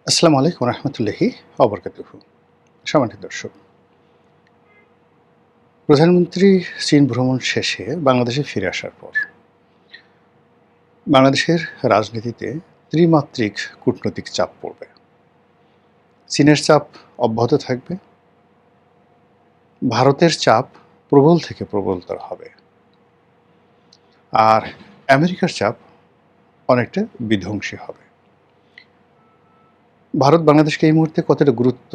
আসসালামু আলাইকুম রহমতুল্লাহি অবরকাতুহু। সম্মানিত দর্শক, প্রধানমন্ত্রী চীন ভ্রমণ শেষে বাংলাদেশে ফিরে আসার পর বাংলাদেশের রাজনীতিতে ত্রিমাত্রিক কূটনৈতিক চাপ পড়বে। চীনের চাপ অব্যাহত থাকবে, ভারতের চাপ প্রবল থেকে প্রবলতর হবে, আর আমেরিকার চাপ অনেকটা বিধ্বংসী হবে। ভারত বাংলাদেশকে এই মুহূর্তে কতটা গুরুত্ব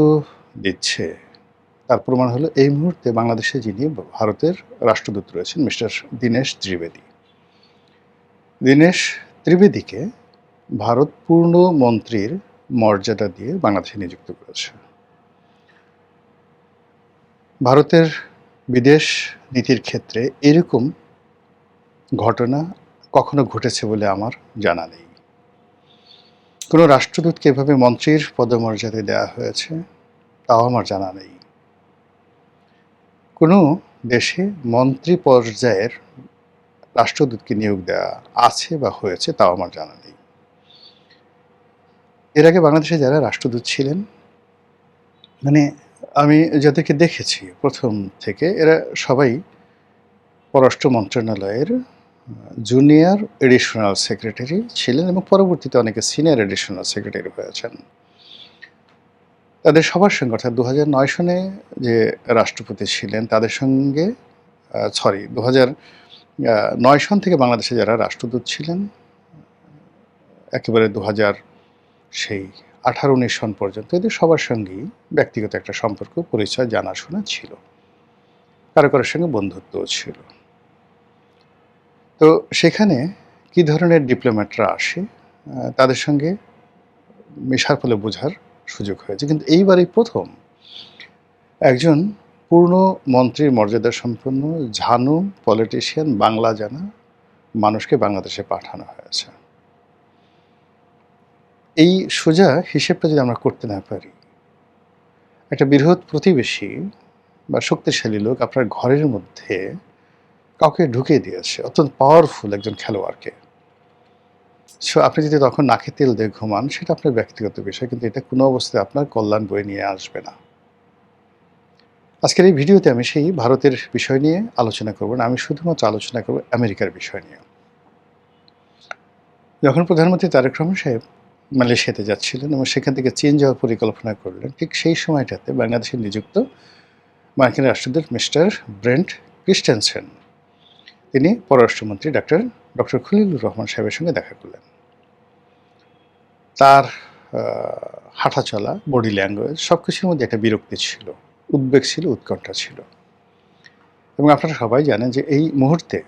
দিচ্ছে তার প্রমাণ হলো এই মুহূর্তে বাংলাদেশে যিনি ভারতের রাষ্ট্রদূত রয়েছেন মিস্টার দীনেশ ত্রিবেদী। দীনেশ ত্রিবেদীকে ভারত পূর্ণ মন্ত্রীর মর্যাদা দিয়ে বাংলাদেশে নিযুক্ত করেছে। ভারতের বিদেশ নীতির ক্ষেত্রে এরকম ঘটনা কখনো ঘটেছে বলে আমার জানা নেই। কোনো রাষ্ট্রদূতকে এভাবে মন্ত্রীর পদমর্যাদা দেওয়া হয়েছে তাও আমার জানা নেই। কোনো দেশে মন্ত্রী পর্যায়ের রাষ্ট্রদূতকে নিয়োগ দেওয়া আছে বা হয়েছে তাও আমার জানা নেই। এর আগে বাংলাদেশে যারা রাষ্ট্রদূত ছিলেন, মানে আমি যাদেরকে দেখেছি প্রথম থেকে, এরা সবাই পররাষ্ট্র মন্ত্রণালয়ের জুনিয়র এডিশনাল সেক্রেটারি ছিলেন এবং পরবর্তীতে অনেকে সিনিয়র এডিশনাল সেক্রেটারি হয়েছেন। তাদের সবার সঙ্গে, অর্থাৎ 2009 সনে যে রাষ্ট্রপতি ছিলেন তাদের সঙ্গে, 2009 সন থেকে বাংলাদেশে যারা রাষ্ট্রদূত ছিলেন একেবারে 18-19 সন পর্যন্ত, এদের সবার সঙ্গেই ব্যক্তিগত একটা সম্পর্ক, পরিচয়, জানাশোনা ছিল, কারো কারোর সঙ্গে বন্ধুত্বও ছিল। তো সেখানে কী ধরনের ডিপ্লোম্যাটরা আসে তাদের সঙ্গে মেশার ফলে বোঝার সুযোগ হয়েছে। কিন্তু এইবারই প্রথম একজন পূর্ণ মন্ত্রীর মর্যাদা সম্পন্ন ঝানু পলিটিশিয়ান, বাংলা জানা মানুষকে বাংলাদেশে পাঠানো হয়েছে। এই সোজা হিসেবটা যদি আমরা করতে না পারি, একটা বৃহৎ প্রতিবেশী বা শক্তিশালী লোক আপনার ঘরের মধ্যে কাউকে ঢুকিয়ে দিয়েছে, অত্যন্ত পাওয়ারফুল একজন খেলোয়াড়কে, সো আপনি যদি তখন নাকে তেল দিয়ে ঘুমান সেটা আপনার ব্যক্তিগত বিষয়, কিন্তু এটা কোনো অবস্থায় আপনার কল্যাণ বয়ে নিয়ে আসবে না। আজকের এই ভিডিওতে আমি সেই ভারতের বিষয় নিয়ে আলোচনা করব না, আমি শুধুমাত্র আলোচনা করব আমেরিকার বিষয় নিয়ে। যখন প্রধানমন্ত্রী তারেক রহমান সাহেব মালয়েশিয়াতে যাচ্ছিলেন এবং সেখান থেকে চীন যাওয়ার পরিকল্পনা করলেন, ঠিক সেই সময়টাতে বাংলাদেশে নিযুক্ত মার্কিন রাষ্ট্রদূত মিস্টার ব্রেন্ট ক্রিস্টেনসেন, তিনি পররাষ্ট্রমন্ত্রী ডক্টর খলিলুর রহমান সাহেবের সঙ্গে দেখা করলেন। তার হাঁটা চলা, বডি ল্যাঙ্গুয়েজ, সব কিছুর মধ্যে একটা বিরক্তি ছিল, উদ্বেগ ছিল, উৎকণ্ঠা ছিল। এবং আপনারা সবাই জানেন যে এই মুহূর্তে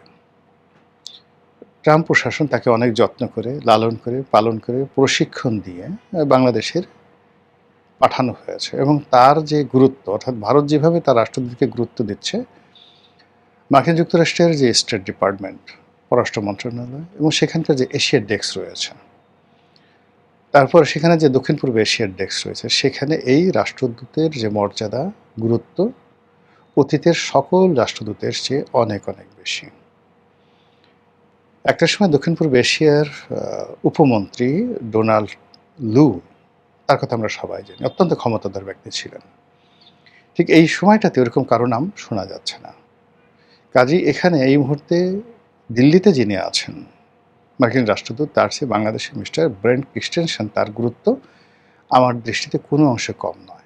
ট্রাম্প প্রশাসন তাকে অনেক যত্ন করে, লালন করে, পালন করে, প্রশিক্ষণ দিয়ে বাংলাদেশের পাঠানো হয়েছে। এবং তার যে গুরুত্ব, অর্থাৎ ভারত যেভাবে তার রাষ্ট্রদূতকে গুরুত্ব দিচ্ছে, মার্কিন যুক্তরাষ্ট্রের যে স্টেট ডিপার্টমেন্ট, পররাষ্ট্র মন্ত্রণালয় এবং সেখানকার যে এশিয়ার ডেস্ক রয়েছে, তারপর সেখানে যে দক্ষিণ পূর্ব এশিয়ার ডেস্ক রয়েছে, সেখানে এই রাষ্ট্রদূতের যে মর্যাদা, গুরুত্ব অতীতের সকল রাষ্ট্রদূতের চেয়ে অনেক অনেক বেশি। একটা সময় দক্ষিণ পূর্ব এশিয়ার উপমন্ত্রী ডোনাল্ড লু, তার কথা আমরা সবাই জানি, অত্যন্ত ক্ষমতাধর ব্যক্তি ছিলেন। ঠিক এই সময়টাতে ওরকম কারো নাম শোনা যাচ্ছে না। কাজেই এখানে এই মুহূর্তে দিল্লিতে যিনি আছেন মার্কিন রাষ্ট্রদূত, তার চেয়ে বাংলাদেশের মিস্টার ব্রেন্ট ক্রিস্টেনসেন, তার গুরুত্ব আমার দৃষ্টিতে কোনো অংশে কম নয়।